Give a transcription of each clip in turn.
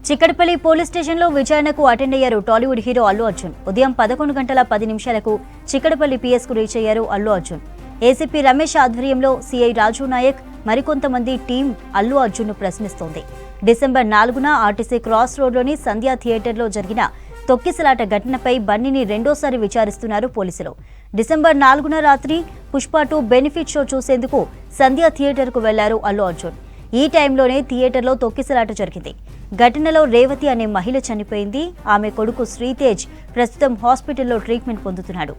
Chikkadpally police స్టేషన్లో విచారణకు attend అయ్యారు టాలీవుడ్ హీరో అల్లు అర్జున్. ఉదయం 11 గంటల 10 నిమిషాలకు చిక్కడపల్లి పిఎస్కు రీచ్ అయ్యారు అల్లు అర్జున్. ఏసీపీ రమేష్ ఆధ్వర్యంలో సీఐ రాజు నాయక్ మరికొంతమంది టీం అల్లు అర్జున్ను ప్రశ్నిస్తోంది. డిసెంబర్ 4న ఆర్టీసీ క్రాస్ రోడ్లోని సంధ్యా థియేటర్లో జరిగిన తొక్కిసలాట ఘటనపై బన్నీని రెండోసారి విచారిస్తున్నారు పోలీసులు. డిసెంబర్ 4న రాత్రి పుష్ప 2 బెనిఫిట్ షో చూసేందుకు సంధ్యా థియేటర్కు వెళ్లారు అల్లు అర్జున్. ఈ టైంలోనే థియేటర్లో తొక్కిసలాట జరిగింది. ఘటనలో రేవతి అనే మహిళ చనిపోయింది. ఆమె కొడుకు శ్రీతేజ్ ప్రస్తుతం హాస్పిటల్లో ట్రీట్మెంట్ పొందుతున్నాడు.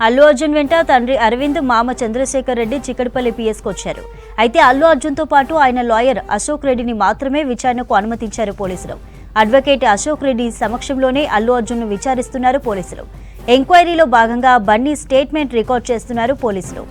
అల్లు అర్జున్ వెంట తండ్రి అరవింద్, మామ చంద్రశేఖర్ రెడ్డి చిక్కడపల్లి పిఎస్కు వచ్చారు. అయితే అల్లు అర్జున్తో పాటు ఆయన లాయర్ అశోక్ రెడ్డిని మాత్రమే విచారణకు అనుమతించారు పోలీసులు. అడ్వకేట్ అశోక్ రెడ్డి సమక్షంలోనే అల్లు అర్జున్ను విచారిస్తున్నారు పోలీసులు. ఎంక్వైరీలో భాగంగా బన్నీ స్టేట్మెంట్ రికార్డ్ చేస్తున్నారు పోలీసులు.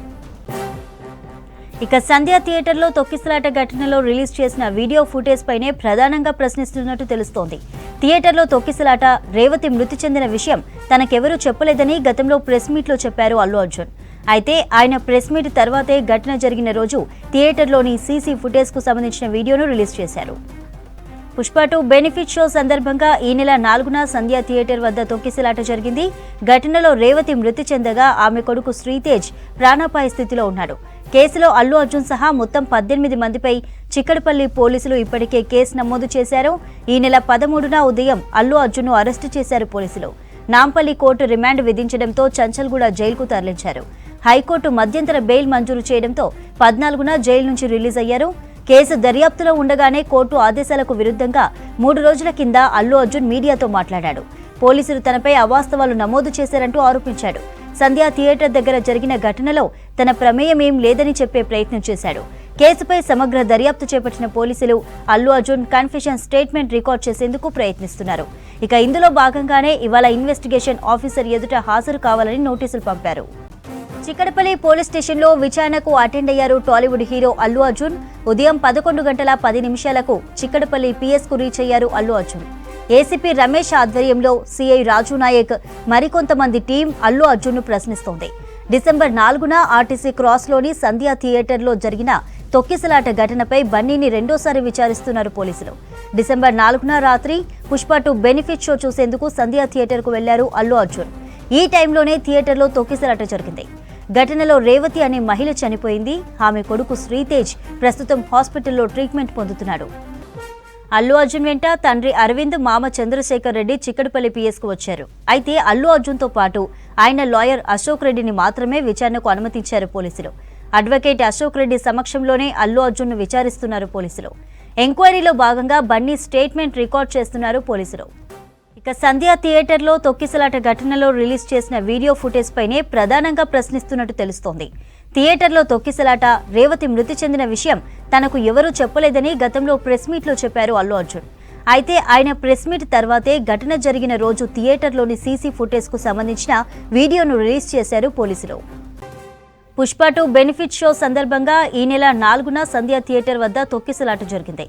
ఇక సంధ్యా థియేటర్లో తొక్కిసలాట ఘటనలో రిలీజ్ చేసిన వీడియో ఫుటేజ్ పైనే ప్రధానంగా ప్రశ్నిస్తున్నట్టు తెలుస్తోంది. థియేటర్లో తొక్కిసలాట, రేవతి మృతి చెందిన విషయం తనకెవరూ చెప్పలేదని గతంలో ప్రెస్ మీట్లో చెప్పారు అల్లు అర్జున్. అయితే ఆయన ప్రెస్ మీట్ తర్వాతే ఘటన జరిగిన రోజు థియేటర్లోని సీసీ ఫుటేజ్కు సంబంధించిన వీడియోను రిలీజ్ చేశారు. పుష్ప 2 బెనిఫిట్ షో సందర్భంగా ఈ నెల 4న సంధ్యా థియేటర్ వద్ద తొక్కిసలాట జరిగింది. ఘటనలో రేవతి మృతి చెందగా ఆమె కొడుకు శ్రీతేజ్ ప్రాణాపాయ స్థితిలో ఉన్నాడు. కేసులో అల్లు అర్జున్ సహా మొత్తం 18 మందిపై చిక్కడపల్లి పోలీసులు ఇప్పటికే కేసు నమోదు చేశారు. ఈ నెల 13న ఉదయం అల్లు అర్జున్ను అరెస్టు చేశారు పోలీసులు. నాంపల్లి కోర్టు రిమాండ్ విధించడంతో చంచల్గూడ జైలుకు తరలించారు. హైకోర్టు మధ్యంతర బెయిల్ మంజూరు చేయడంతో 14న జైలు నుంచి రిలీజ్ అయ్యారు. కేసు దర్యాప్తులో ఉండగానే కోర్టు ఆదేశాలకు విరుద్ధంగా 3 రోజుల కింద అల్లు అర్జున్ మీడియాతో మాట్లాడాడు. పోలీసులు తనపై అవాస్తవాలు నమోదు చేశారంటూ ఆరోపించాడు. సంధ్యా థియేటర్ దగ్గర జరిగిన ఘటనలో తన ప్రమేయం ఏం లేదని చెప్పే ప్రయత్నం చేశాడు. కేసుపై సమగ్ర దర్యాప్తు చేపట్టిన పోలీసులు Allu Arjun confession statement record చేసేందుకు ప్రయత్నిస్తున్నారు. ఇక ఇందులో భాగంగానే ఇవాళ ఇన్వెస్టిగేషన్ ఆఫీసర్ ఎదుట హాజరు కావాలని నోటీసులు పంపారు. చిక్కడపల్లి పోలీస్ స్టేషన్లో విచారణకు అటెండ్ అయ్యారు టాలీవుడ్ హీరో అల్లు అర్జున్. ఉదయం 11 గంటల 10 నిమిషాలకు చిక్కడపల్లి పిఎస్కు రీచ్ అయ్యారు అల్లు అర్జున్. ఏసీపీ రమేష్ ఆధ్వర్యంలో సీఐ రాజు నాయక్ మరికొంతమంది టీం అల్లు అర్జున్ను ప్రశ్నిస్తోంది. డిసెంబర్ 4న ఆర్టీసీ క్రాస్లోని సంధ్యా థియేటర్లో జరిగిన తొక్కిసలాట ఘటనపై బన్నీని రెండోసారి విచారిస్తున్నారు పోలీసులు. డిసెంబర్ 4న రాత్రి పుష్ప 2 బెనిఫిట్ షో చూసేందుకు సంధ్యా థియేటర్కు వెళ్లారు అల్లు అర్జున్. ఈ టైంలోనే థియేటర్లో తొక్కిసలాట జరిగింది. ఘటనలో రేవతి అనే మహిళ చనిపోయింది. ఆమె కొడుకు శ్రీతేజ్ ప్రస్తుతం హాస్పిటల్లో ట్రీట్మెంట్ పొందుతున్నాడు. అల్లు అర్జున్ వెంట తండ్రి అరవింద్, మామ చంద్రశేఖర్ రెడ్డి చిక్కడపల్లి పిఎస్కు వచ్చారు. అయితే అల్లు అర్జున్తో పాటు ఆయన లాయర్ అశోక్ రెడ్డిని మాత్రమే విచారణకు అనుమతించారు పోలీసులు. అడ్వకేట్ అశోక్ రెడ్డి సమక్షంలోనే అల్లు అర్జున్ను విచారిస్తున్నారు పోలీసులు. ఎంక్వైరీలో భాగంగా బన్నీ స్టేట్మెంట్ రికార్డ్ చేస్తున్నారు పోలీసులు. ఇక సంధ్యా థియేటర్లో తొక్కిసలాట ఘటనలో రిలీజ్ చేసిన వీడియో ఫుటేజ్ పైనే ప్రధానంగా ప్రశ్నిస్తున్నట్టు తెలుస్తోంది. థియేటర్లో తొక్కిసలాట, రేవతి మృతి చెందిన విషయం తనకు ఎవరూ చెప్పలేదని గతంలో ప్రెస్ మీట్లో చెప్పారు అల్లు అర్జున్. అయితే ఆయన ప్రెస్ మీట్ తర్వాతే ఘటన జరిగిన రోజు థియేటర్లోని సీసీ ఫుటేజ్కు సంబంధించిన వీడియోను రిలీజ్ చేశారు పోలీసులు. పుష్ప 2 బెనిఫిట్ షో సందర్భంగా ఈ నెల 4న సంధ్యా థియేటర్ వద్ద తొక్కిసలాట జరిగింది.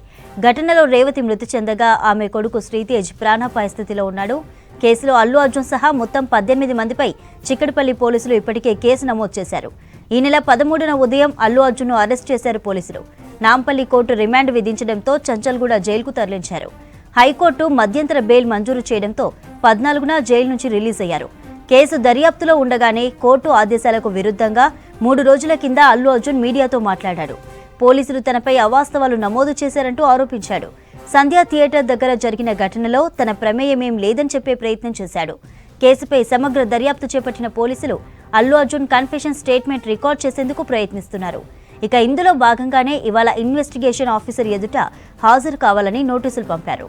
ఘటనలో రేవతి మృతి చెందగా ఆమె కొడుకు శ్రీతేజ్ ప్రాణాపాయ స్థితిలో ఉన్నాడు. కేసులో అల్లు అర్జున్ సహా మొత్తం 18 మందిపై చిక్కడపల్లి పోలీసులు ఇప్పటికే కేసు నమోదు చేశారు. ఈ నెల 13న ఉదయం అల్లు అర్జున్ను అరెస్ట్ చేశారు పోలీసులు. నాంపల్లి కోర్టు రిమాండ్ విధించడంతో చంచల్గూడ జైలుకు తరలించారు. హైకోర్టు మధ్యంతర బెయిల్ మంజూరు చేయడంతో 14న జైలు నుంచి రిలీజ్ అయ్యారు. కేసు దర్యాప్తులో ఉండగానే కోర్టు ఆదేశాలకు విరుద్ధంగా 3 రోజుల కింద అల్లు అర్జున్ మీడియాతో మాట్లాడాడు. పోలీసులు తనపై అవాస్తవాలు నమోదు చేశారంటూ ఆరోపించాడు. సంధ్యా థియేటర్ దగ్గర జరిగిన ఘటనలో తన ప్రమేయమేం లేదని చెప్పే ప్రయత్నం చేశాడు. కేసుపై సమగ్ర దర్యాప్తు చేపట్టిన పోలీసులు Allu Arjun confession statement record చేసేందుకు ప్రయత్నిస్తున్నారు. ఇక ఇందులో భాగంగానే ఇవాళ ఇన్వెస్టిగేషన్ ఆఫీసర్ ఎదుట హాజరు కావాలని నోటీసులు పంపారు.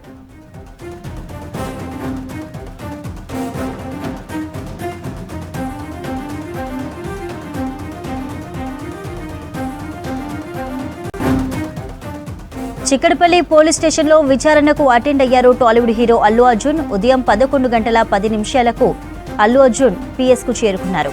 చిక్కడపల్లి పోలీస్ స్టేషన్లో విచారణకు అటెండ్ అయ్యారు టాలీవుడ్ హీరో అల్లు అర్జున్. ఉదయం 11 గంటల 10 నిమిషాలకు అల్లు అర్జున్ పిఎస్కు చేరుకున్నారు.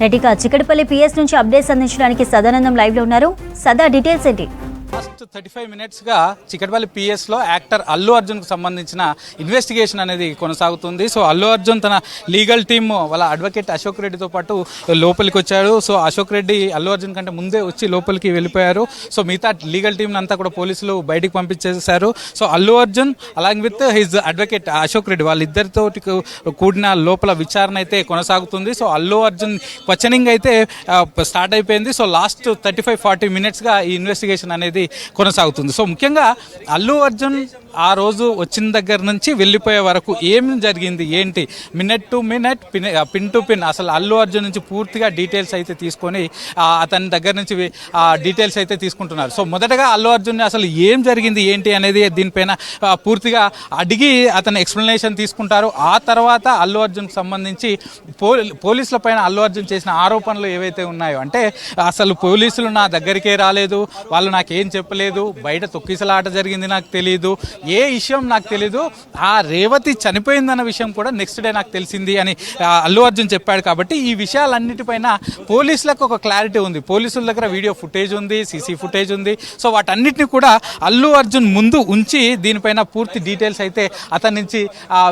నటిగా చిక్కడపల్లి పిఎస్ నుంచి అప్డేట్స్ అందించడానికి సదానందం లైవ్ లో ఉన్నారు. సదా, డీటెయిల్స్ ఏంటి? ఫస్ట్ 35 మినిట్స్గా చికటపల్లి పిఎస్లో యాక్టర్ అల్లు అర్జున్కు సంబంధించిన ఇన్వెస్టిగేషన్ అనేది కొనసాగుతుంది. సో అల్లు అర్జున్ తన లీగల్ టీమ్ వాళ్ళ అడ్వకేట్ అశోక్ రెడ్డితో పాటు లోపలికి వచ్చారు. సో అశోక్ రెడ్డి అల్లు అర్జున్ కంటే ముందే వచ్చి లోపలికి వెళ్ళిపోయారు. సో మిగతా లీగల్ టీం అంతా కూడా పోలీసులు బయటికి పంపించేశారు. So Allu Arjun along with his advocate Ashok Reddy వాళ్ళిద్దరితో కూడిన లోపల విచారణ అయితే కొనసాగుతుంది. సో అల్లు అర్జున్ క్వశ్చనింగ్ అయితే స్టార్ట్ అయిపోయింది. సో లాస్ట్ 35-40 మినిట్స్గా ఈ ఇన్వెస్టిగేషన్ అనేది కొనసాగుతుంది. సో ముఖ్యంగా అల్లు అర్జున్ ఆ రోజు వచ్చిన దగ్గర నుంచి వెళ్ళిపోయే వరకు ఏం జరిగింది, ఏంటి, minute to minute, pin to pin అసలు అల్లు అర్జున్ నుంచి పూర్తిగా డీటెయిల్స్ అయితే తీసుకొని అతని దగ్గర నుంచి డీటెయిల్స్ అయితే తీసుకుంటున్నారు. సో మొదటగా అల్లు అర్జున్ అసలు ఏం జరిగింది ఏంటి అనేది దీనిపైన పూర్తిగా అడిగి అతను ఎక్స్ప్లెనేషన్ తీసుకుంటారు. ఆ తర్వాత అల్లు అర్జున్కి సంబంధించి పోలీసుల పైన అల్లు అర్జున్ చేసిన ఆరోపణలు ఏవైతే ఉన్నాయో, అంటే అసలు పోలీసులు నా దగ్గరికే రాలేదు, వాళ్ళు నాకేం చెప్పలేదు, బయట తొక్కిసలాట జరిగింది నాకు తెలియదు, ఏ విషయం నాకు తెలీదు, ఆ రేవతి చనిపోయిందన్న విషయం కూడా నెక్స్ట్ డే నాకు తెలిసింది అని అల్లు అర్జున్ చెప్పాడు. కాబట్టి ఈ విషయాలన్నిటిపైన పోలీసులకు ఒక క్లారిటీ ఉంది. పోలీసుల దగ్గర వీడియో ఫుటేజ్ ఉంది, సీసీ ఫుటేజ్ ఉంది. సో వాటన్నిటిని కూడా అల్లు అర్జున్ ముందు ఉంచి దీనిపైన పూర్తి డీటెయిల్స్ అయితే అతని నుంచి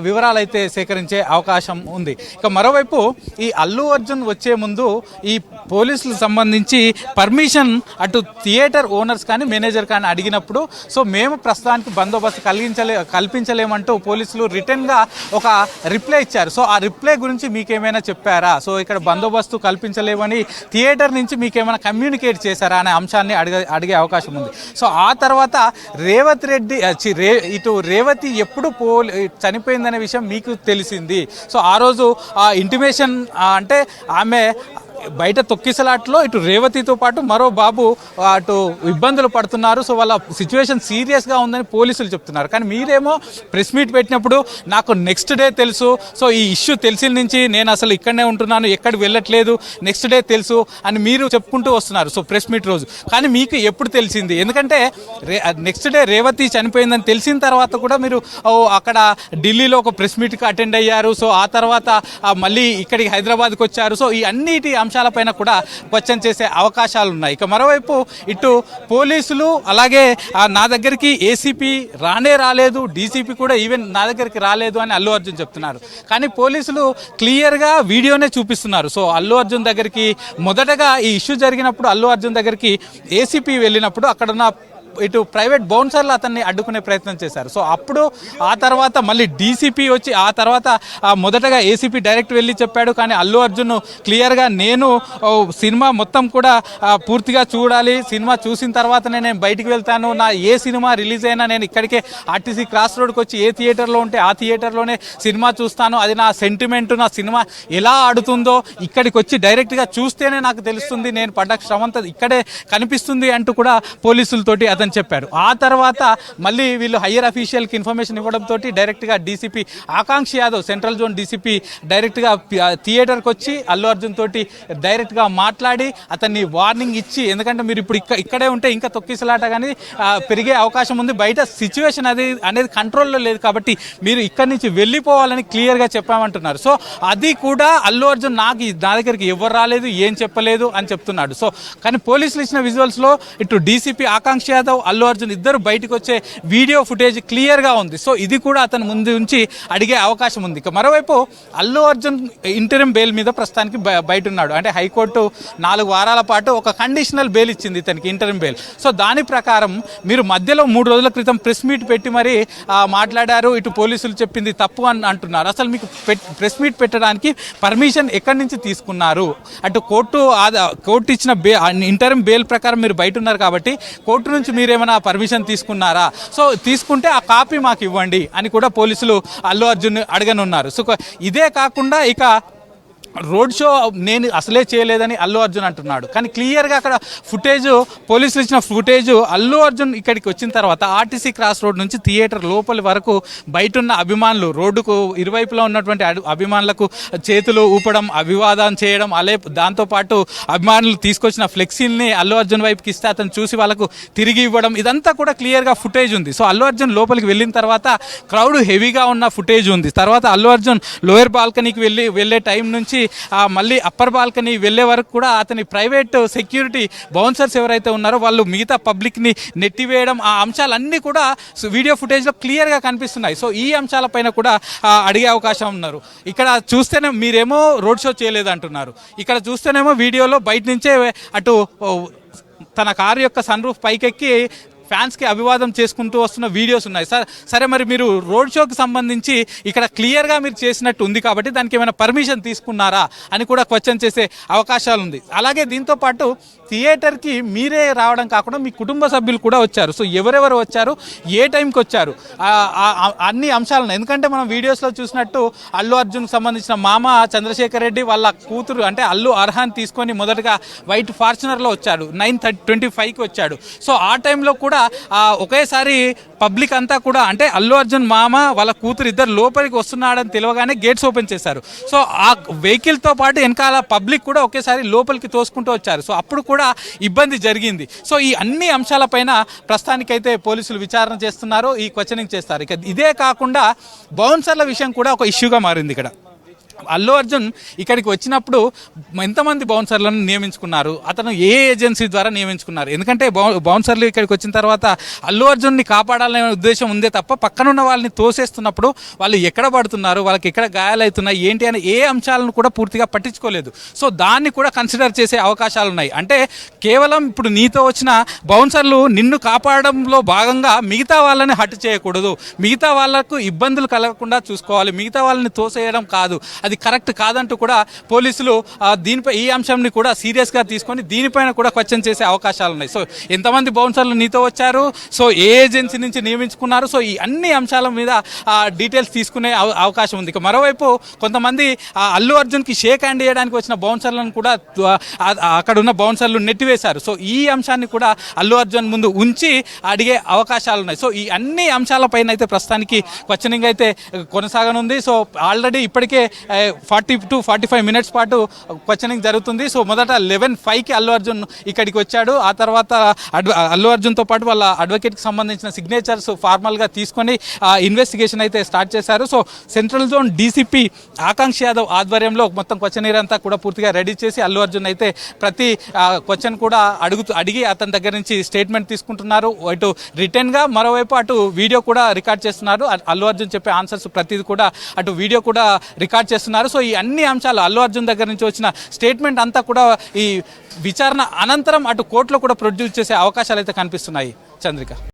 వివరాలు అయితే సేకరించే అవకాశం ఉంది. ఇక మరోవైపు ఈ అల్లు అర్జున్ వచ్చే ముందు ఈ పోలీసులకు సంబంధించి పర్మిషన్ అటు థియేటర్ ఓనర్స్ కానీ మేనేజర్ కానీ అడిగినప్పుడు సో మేము ప్రస్తుతానికి బందోబస్తు కల్పించలేమంటూ పోలీసులు రిటర్న్గా ఒక రిప్లై ఇచ్చారు. సో ఆ రిప్లై గురించి మీకేమైనా చెప్పారా, సో ఇక్కడ బందోబస్తు కల్పించలేమని థియేటర్ నుంచి మీకేమైనా కమ్యూనికేట్ చేశారా అనే అంశాన్ని అడిగే అవకాశం ఉంది. సో ఆ తర్వాత రేవతి ఎప్పుడు చనిపోయిందనే విషయం మీకు తెలిసింది. సో ఆ రోజు ఇంటిమేషన్ అంటే ఆమె బయట తొక్కిసలాట్లో ఇటు రేవతితో పాటు మరో బాబు అటు ఇబ్బందులు పడుతున్నారు. సో వాళ్ళ సిచ్యువేషన్ సీరియస్గా ఉందని పోలీసులు చెప్తున్నారు. కానీ మీరేమో ప్రెస్ మీట్ పెట్టినప్పుడు నాకు నెక్స్ట్ డే తెలుసు, సో ఈ ఇష్యూ తెలిసిన నుంచి నేను అసలు ఇక్కడనే ఉంటున్నాను, ఎక్కడికి వెళ్ళట్లేదు, నెక్స్ట్ డే తెలుసు అని మీరు చెప్పుకుంటూ వస్తున్నారు. సో ప్రెస్ మీట్ రోజు కానీ మీకు ఎప్పుడు తెలిసింది? ఎందుకంటే నెక్స్ట్ డే రేవతి చనిపోయిందని తెలిసిన తర్వాత కూడా మీరు అక్కడ ఢిల్లీలో ఒక ప్రెస్ మీట్కి అటెండ్ అయ్యారు. సో ఆ తర్వాత మళ్ళీ ఇక్కడికి హైదరాబాద్కి వచ్చారు. సో ఈ అన్నిటి అంశాలపైన కూడా క్వశ్చన్ చేసే అవకాశాలు ఉన్నాయి. ఇక మరోవైపు ఇటు పోలీసులు అలాగే నా దగ్గరికి ఏసీపీ రాలేదు, డీసీపీ కూడా ఈవెన్ నా దగ్గరికి రాలేదు అని అల్లు అర్జున్ చెప్తున్నారు. కానీ పోలీసులు క్లియర్గా వీడియోనే చూపిస్తున్నారు. సో అల్లు అర్జున్ దగ్గరికి మొదటగా ఈ ఇష్యూ జరిగినప్పుడు అల్లు అర్జున్ దగ్గరికి ఏసీపీ వెళ్ళినప్పుడు అక్కడున్న ఇటు ప్రైవేట్ బౌన్సర్లు అతన్ని అడ్డుకునే ప్రయత్నం చేశారు. సో అప్పుడు ఆ తర్వాత మళ్ళీ డీసీపీ వచ్చి ఆ తర్వాత మొదటగా ఏసీపీ డైరెక్ట్ వెళ్ళి చెప్పాడు. కానీ అల్లు అర్జున్ క్లియర్గా నేను సినిమా మొత్తం కూడా పూర్తిగా చూడాలి, సినిమా చూసిన తర్వాతనే నేను బయటికి వెళ్తాను, నా ఏ సినిమా రిలీజ్ అయినా నేను ఇక్కడికే ఆర్టీసీ క్రాస్ రోడ్కి వచ్చి ఏ థియేటర్లో ఉంటే ఆ థియేటర్లోనే సినిమా చూస్తాను, అది నా సెంటిమెంట్, నా సినిమా ఎలా ఆడుతుందో ఇక్కడికి వచ్చి డైరెక్ట్గా చూస్తేనే నాకు తెలుస్తుంది, నేను పడ్డ శ్రమంతా ఇక్కడే కనిపిస్తుంది అంటూ కూడా పోలీసులతోటి అతను చెప్పాడు. ఆ తర్వాత మళ్ళీ వీళ్ళు హయ్యర్ అఫీషియల్కి ఇన్ఫర్మేషన్ ఇవ్వడంతో డైరెక్ట్గా డీసీపీ ఆకాంక్ష యాదవ్ సెంట్రల్ జోన్ డీసీపీ డైరెక్ట్గా థియేటర్కి వచ్చి అల్లు అర్జున్ తోటి డైరెక్ట్గా మాట్లాడి అతన్ని వార్నింగ్ ఇచ్చి, ఎందుకంటే మీరు ఇప్పుడు ఇక్కడే ఉంటే ఇంకా తొక్కిసలాట కానీ పెరిగే అవకాశం ఉంది, బయట సిచ్యువేషన్ అనేది కంట్రోల్లో లేదు, కాబట్టి మీరు ఇక్కడి నుంచి వెళ్ళిపోవాలని క్లియర్గా చెప్పామంటున్నారు. సో అది కూడా అల్లు అర్జున్ నా దగ్గరికి ఎవరు రాలేదు, ఏం చెప్పలేదు అని చెప్తున్నాడు. సో కానీ పోలీసులు ఇచ్చిన విజువల్స్లో ఇటు డీసీపీ ఆకాంక్ష యాదవ్ అల్లు అర్జున్ ఇద్దరు బయటకు వచ్చే వీడియో ఫుటేజ్ క్లియర్గా ఉంది. సో ఇది కూడా అతను ముందు నుంచి అడిగే అవకాశం ఉంది. ఇక మరోవైపు అల్లు అర్జున్ ఇంటరిమ్ బెయిల్ మీద ప్రస్తుతానికి బయట ఉన్నాడు. అంటే హైకోర్టు 4 వారాల పాటు ఒక కండిషనల్ బెయిల్ ఇచ్చింది ఇతనికి, ఇంటరిమ్ బెయిల్. సో దాని ప్రకారం మీరు మధ్యలో 3 రోజుల క్రితం ప్రెస్ మీట్ పెట్టి మరి మాట్లాడారు, ఇటు పోలీసులు చెప్పింది తప్పు అని అంటున్నారు. అసలు మీకు ప్రెస్ మీట్ పెట్టడానికి పర్మిషన్ ఎక్కడి నుంచి తీసుకున్నారు? అటు కోర్టు ఇచ్చిన ఇంటరిమ్ బెయిల్ ప్రకారం మీరు బయట ఉన్నారు కాబట్టి కోర్టు నుంచి మీరేమైనా పర్మిషన్ తీసుకున్నారా? సో తీసుకుంటే ఆ కాపీ మాకు ఇవ్వండి అని కూడా పోలీసులు అల్లు అర్జున్ అడగనున్నారు. సో ఇదే కాకుండా ఇక రోడ్ షో నేను అసలే చేయలేదని అల్లు అర్జున్ అంటున్నాడు. కానీ క్లియర్గా అక్కడ ఫుటేజ్ పోలీసులు ఇచ్చిన ఫుటేజ్ అల్లు అర్జున్ ఇక్కడికి వచ్చిన తర్వాత ఆర్టీసీ క్రాస్ రోడ్ నుంచి థియేటర్ లోపలి వరకు బయట ఉన్న అభిమానులు, రోడ్డుకు ఇరువైపులా ఉన్నటువంటి అభిమానులకు చేతులు ఊపడం, అభివాదం చేయడం, అలాగే దాంతోపాటు అభిమానులు తీసుకొచ్చిన ఫ్లెక్సీల్ని అల్లు అర్జున్ వైపుకి ఇస్తే అతను చూసి వాళ్ళకు తిరిగి ఇవ్వడం, ఇదంతా కూడా క్లియర్గా ఫుటేజ్ ఉంది. సో అల్లు అర్జున్ లోపలికి వెళ్ళిన తర్వాత క్రౌడ్ హెవీగా ఉన్న ఫుటేజ్ ఉంది. తర్వాత అల్లు అర్జున్ లోయర్ బాల్కనీకి వెళ్ళే టైం నుంచి నుంచి మళ్ళీ అప్పర్ బాల్కనీ వెళ్ళే వరకు కూడా అతని ప్రైవేట్ సెక్యూరిటీ బౌన్సర్స్ ఎవరైతే ఉన్నారో వాళ్ళు మిగతా పబ్లిక్ని నెట్టివేయడం, ఆ అంశాలన్నీ కూడా వీడియో ఫుటేజ్లో క్లియర్గా కనిపిస్తున్నాయి. సో ఈ అంశాలపైన కూడా అడిగే అవకాశం ఉన్నారు. ఇక్కడ చూస్తేనే మీరేమో రోడ్ షో చేయలేదంటున్నారు, ఇక్కడ చూస్తేనేమో వీడియోలో బయట నుంచే అటు తన కారు యొక్క సన్ రూఫ్ పైకెక్కి ఫ్యాన్స్కి అభివాదం చేసుకుంటూ వస్తున్న వీడియోస్ ఉన్నాయి. సరే మరి మీరు రోడ్ షోకి సంబంధించి ఇక్కడ క్లియర్గా మీరు చేసినట్టు ఉంది కాబట్టి దానికి ఏమైనా పర్మిషన్ తీసుకున్నారా అని కూడా క్వశ్చన్ చేసే అవకాశాలు ఉంది. అలాగే దీంతోపాటు థియేటర్కి మీరే రావడం కాకుండా మీ కుటుంబ సభ్యులు కూడా వచ్చారు. సో ఎవరెవరు వచ్చారు, ఏ టైంకి వచ్చారు, అన్ని అంశాలను, ఎందుకంటే మనం వీడియోస్లో చూసినట్టు అల్లు అర్జున్కి సంబంధించిన మామ చంద్రశేఖర్ రెడ్డి వాళ్ళ కూతురు అంటే అల్లు అర్హాన్ తీసుకొని మొదటగా వైట్ ఫార్చునర్లో వచ్చాడు, 9:25కి వచ్చాడు. సో ఆ టైంలో కూడా ఒకేసారి పబ్లిక్ అంతా కూడా అంటే అల్లు అర్జున్ మామ వాళ్ళ కూతురు ఇద్దరు లోపలికి వస్తున్నాడని తెలియగానే గేట్స్ ఓపెన్ చేశారు. సో ఆ వెహికల్తో పాటు వెనకాల పబ్లిక్ కూడా ఒకేసారి లోపలికి తోసుకుంటూ వచ్చారు. సో అప్పుడు కూడా ఇబ్బంది జరిగింది. సో ఈ అన్ని అంశాలపైన ప్రస్తుతానికైతే పోలీసులు విచారణ చేస్తున్నారు, ఈ క్వశ్చనింగ్ చేస్తారు. ఇక ఇదే కాకుండా బౌన్సర్ల విషయం కూడా ఒక ఇష్యూగా మారింది. ఇక్కడ అల్లు అర్జున్ ఇక్కడికి వచ్చినప్పుడు ఎంతమంది బౌన్సర్లను నియమించుకున్నారు, అతను ఏ ఏజెన్సీ ద్వారా నియమించుకున్నారు? ఎందుకంటే బౌన్సర్లు ఇక్కడికి వచ్చిన తర్వాత అల్లు అర్జున్ని కాపాడాలనే ఉద్దేశం ఉందే తప్ప పక్కనున్న వాళ్ళని తోసేస్తున్నప్పుడు వాళ్ళు ఎక్కడ పడుతున్నారు, వాళ్ళకి ఎక్కడ గాయాలవుతున్నాయి ఏంటి అనే ఏ అంశాలను కూడా పూర్తిగా పట్టించుకోలేదు. సో దాన్ని కూడా కన్సిడర్ చేసే అవకాశాలు ఉన్నాయి. అంటే కేవలం ఇప్పుడు నీతో వచ్చిన బౌన్సర్లు నిన్ను కాపాడడంలో భాగంగా మిగతా వాళ్ళని హట్ చేయకూడదు, మిగతా వాళ్ళకు ఇబ్బందులు కలగకుండా చూసుకోవాలి, మిగతా వాళ్ళని తోసేయడం కాదు, అది కరెక్ట్ కాదంటూ కూడా పోలీసులు దీనిపై ఈ అంశాన్ని కూడా సీరియస్గా తీసుకొని దీనిపైన కూడా క్వశ్చన్ చేసే అవకాశాలు ఉన్నాయి. సో ఎంతమంది బౌన్సర్లు నీతో వచ్చారు, సో ఏ ఏజెన్సీ నుంచి నియమించుకున్నారు, సో ఈ అన్ని అంశాల మీద డీటెయిల్స్ తీసుకునే అవకాశం ఉంది. ఇక మరోవైపు కొంతమంది అల్లు అర్జున్కి షేక్ హ్యాండ్ చేయడానికి వచ్చిన బౌన్సర్లను కూడా అక్కడ ఉన్న బౌన్సర్లు నెట్టివేశారు. సో ఈ అంశాన్ని కూడా అల్లు అర్జున్ ముందు ఉంచి అడిగే అవకాశాలు ఉన్నాయి. సో ఈ అన్ని అంశాలపైన అయితే ప్రస్తుతానికి క్వశ్చనింగ్ అయితే కొనసాగనుంది. సో ఆల్రెడీ ఇప్పటికే 40 to 45 మినిట్స్ పాటు క్వశ్చనింగ్ జరుగుతుంది. సో మొదట 11:05కి అల్లు అర్జున్ ఇక్కడికి వచ్చాడు. ఆ తర్వాత అల్లు అర్జున్తో పాటు వాళ్ళ అడ్వకేట్కి సంబంధించిన సిగ్నేచర్స్ ఫార్మల్గా తీసుకొని ఇన్వెస్టిగేషన్ అయితే స్టార్ట్ చేశారు. సో సెంట్రల్ జోన్ డీసీపీ ఆకాంక్ష యాదవ్ ఆధ్వర్యంలో మొత్తం క్వశ్చనీర్ అంతా కూడా పూర్తిగా రెడీ చేసి అల్లు అర్జున్ అయితే ప్రతి క్వశ్చన్ కూడా అడిగి అతని దగ్గర నుంచి స్టేట్మెంట్ తీసుకుంటున్నారు. ఇటు రిటర్న్గా, మరోవైపు అటు వీడియో కూడా రికార్డ్ చేస్తున్నారు. అల్లు అర్జున్ చెప్పే ఆన్సర్స్ ప్రతిదీ కూడా అటు వీడియో కూడా రికార్డ్ చేస్తున్నారు. సో ఈ అన్ని అంశాలు అల్లు అర్జున్ దగ్గర నుంచి వచ్చిన స్టేట్మెంట్ అంతా కూడా ఈ విచారణ అనంతరం అటు కోర్టులో కూడా ప్రొడ్యూస్ చేసే అవకాశాలు అయితే కనిపిస్తున్నాయి. చంద్రిక.